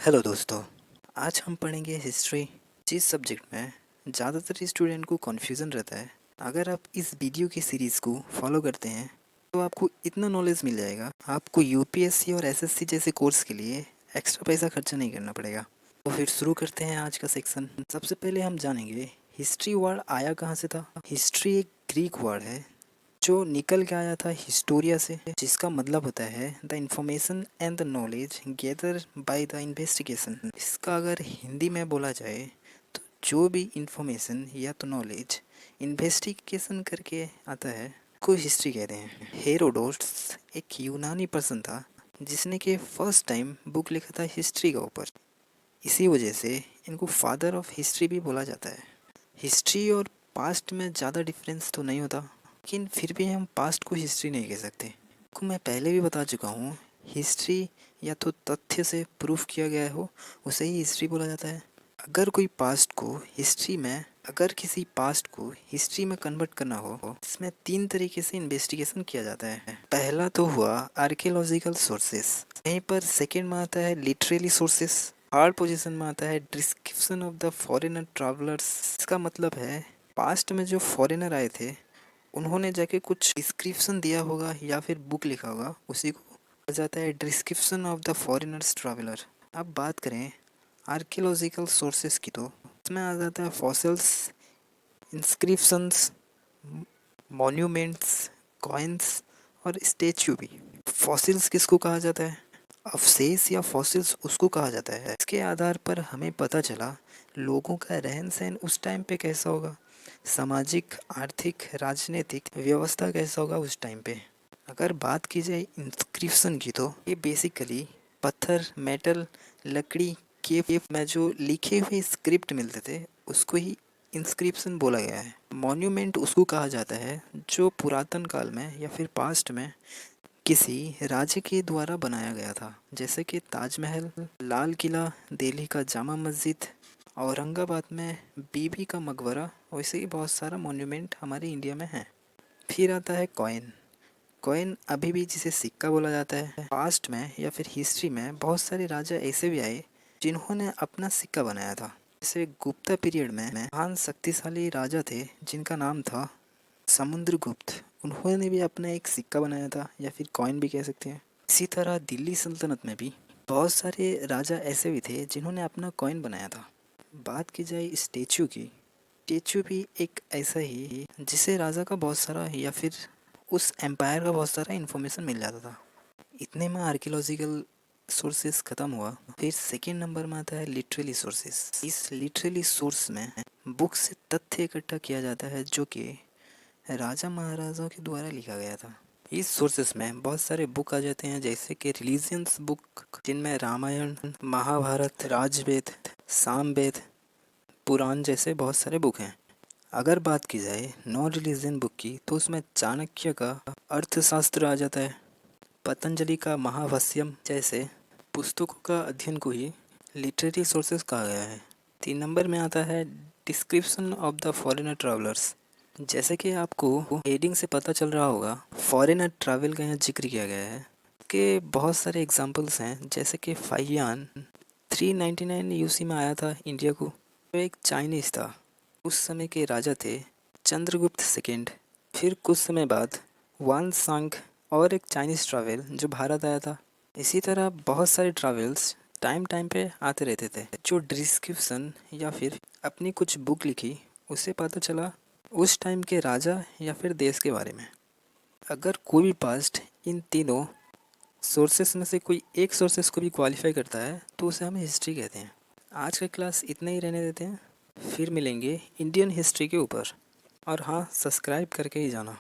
Hello दोस्तों, आज हम पढ़ेंगे हिस्ट्री, जिस सब्जेक्ट में ज़्यादातर स्टूडेंट को कन्फ्यूज़न रहता है। अगर आप इस वीडियो की सीरीज़ को फॉलो करते हैं तो आपको इतना नॉलेज मिल जाएगा, आपको यूपीएससी और एसएससी जैसे कोर्स के लिए एक्स्ट्रा पैसा खर्चा नहीं करना पड़ेगा। तो फिर शुरू करते हैं आज का सेक्शन। सबसे पहले हम जानेंगे हिस्ट्री वर्ड आया कहाँ से था। हिस्ट्री एक ग्रीक वर्ड है जो निकल के आया था हिस्टोरिया से, जिसका मतलब होता है the information and the knowledge gather by the investigation. इसका अगर हिंदी में बोला जाए तो जो भी इंफॉर्मेशन या तो नॉलेज इन्वेस्टिगेशन करके आता है को हिस्ट्री कहते हैं। हेरोडोटस एक यूनानी पर्सन था जिसने के फर्स्ट टाइम बुक लिखा था हिस्ट्री के ऊपर। इसी वजह से इनको फादर ऑफ हिस्ट्री भी बोला जाता है। हिस्ट्री और पास्ट में ज़्यादा डिफरेंस तो नहीं होता, लेकिन फिर भी हम पास्ट को हिस्ट्री नहीं कह सकते। को मैं पहले भी बता चुका हूँ, हिस्ट्री या तो तथ्य से प्रूफ किया गया हो उसे ही हिस्ट्री बोला जाता है। अगर किसी पास्ट को हिस्ट्री में कन्वर्ट करना हो, इसमें 3 तरीके से इन्वेस्टिगेशन किया जाता है। पहला तो हुआ आर्कियोलॉजिकल सोर्सेस, यहीं पर सेकेंड में आता है लिटरेरी सोर्सेस, थर्ड पोजीशन में आता है description of the foreigner travellers. इसका मतलब है पास्ट में जो फॉरेनर आए थे उन्होंने जाके कुछ डिस्क्रिप्शन दिया होगा या फिर बुक लिखा होगा, उसी को कहा जाता है description of the foreigners traveller. अब बात करें आर्कियोलॉजिकल सोर्सेस की तो इसमें आ जाता है फॉसिल्स, इंस्क्रिप्शंस, मॉन्यूमेंट्स, कॉइन्स और स्टेच्यू भी। फॉसिल्स किसको कहा जाता है? अवशेष या फॉसिल्स उसको कहा जाता है। इसके आधार पर हमें पता चला लोगों का रहन सहन उस टाइम पे कैसा होगा, सामाजिक, आर्थिक, राजनीतिक व्यवस्था कैसा होगा उस टाइम पे। अगर बात की जाए इंस्क्रिप्शन की तो ये बेसिकली पत्थर, मेटल, लकड़ी के में जो लिखे हुए स्क्रिप्ट मिलते थे उसको ही इंस्क्रिप्शन बोला गया है। मॉन्यूमेंट उसको कहा जाता है जो पुरातन काल में या फिर पास्ट में किसी राज्य के द्वारा बनाया गया था, जैसे कि ताजमहल, लाल किला, दिल्ली का जामा मस्जिद, औरंगाबाद में बीबी का मकबरा। वैसे ही बहुत सारा मॉन्यूमेंट हमारे इंडिया में है। फिर आता है कॉइन। कॉइन अभी भी जिसे सिक्का बोला जाता है। पास्ट में या फिर हिस्ट्री में बहुत सारे राजा ऐसे भी आए जिन्होंने अपना सिक्का बनाया था। जैसे गुप्ता पीरियड में महान शक्तिशाली राजा थे जिनका नाम था समुद्रगुप्त। उन्होंने भी अपना एक सिक्का बनाया था या फिर कॉइन भी कह सकते हैं। इसी तरह दिल्ली सल्तनत में भी बहुत सारे राजा ऐसे भी थे जिन्होंने अपना कॉइन बनाया था। बात की जाए स्टेचू की, स्टेचू भी एक ऐसा ही जिसे राजा का बहुत सारा या फिर उस एम्पायर का बहुत सारा इन्फॉर्मेशन मिल जाता था। इतने में आर्कियोलॉजिकल सोर्सेस ख़त्म हुआ। फिर सेकेंड नंबर में आता है लिटरेरी सोर्सेस। इस लिटरेरी सोर्स में बुक से तथ्य इकट्ठा किया जाता है जो कि राजा महाराजाओं के द्वारा लिखा गया था। इस सोर्सेस में बहुत सारे बुक आ जाते हैं, जैसे कि रिलीजियंस बुक जिनमें रामायण, महाभारत, राजवेद, सामवेद, पुराण जैसे बहुत सारे बुक हैं। अगर बात की जाए नॉन रिलीजियन बुक की तो उसमें चाणक्य का अर्थशास्त्र आ जाता है, पतंजलि का महाभाष्यम जैसे पुस्तकों का अध्ययन को ही लिटरेरी सोर्सेस कहा गया है। 3 नंबर में आता है description of the foreigner travellers. जैसे कि आपको हेडिंग से पता चल रहा होगा, फॉरेनर ट्रैवल का यहाँ जिक्र किया गया है कि बहुत सारे एग्जांपल्स हैं, जैसे कि फाइयान 399 यूसी में आया था इंडिया को। तो एक चाइनीज़ था, उस समय के राजा थे चंद्रगुप्त सेकेंड। फिर कुछ समय बाद वान सांग और एक चाइनीज़ ट्रैवल जो भारत आया था। इसी तरह बहुत सारे ट्रैवल्स टाइम टाइम पे आते रहते थे। जो डिस्क्रिप्शन या फिर अपनी कुछ बुक लिखी उससे पता चला उस टाइम के राजा या फिर देश के बारे में। अगर कोई भी पास्ट इन तीनों सोर्सेस में से कोई एक सोर्सेस को भी क्वालिफाई करता है तो उसे हम हिस्ट्री कहते हैं। आज का क्लास इतना ही रहने देते हैं, फिर मिलेंगे इंडियन हिस्ट्री के ऊपर। और हाँ, सब्सक्राइब करके ही जाना।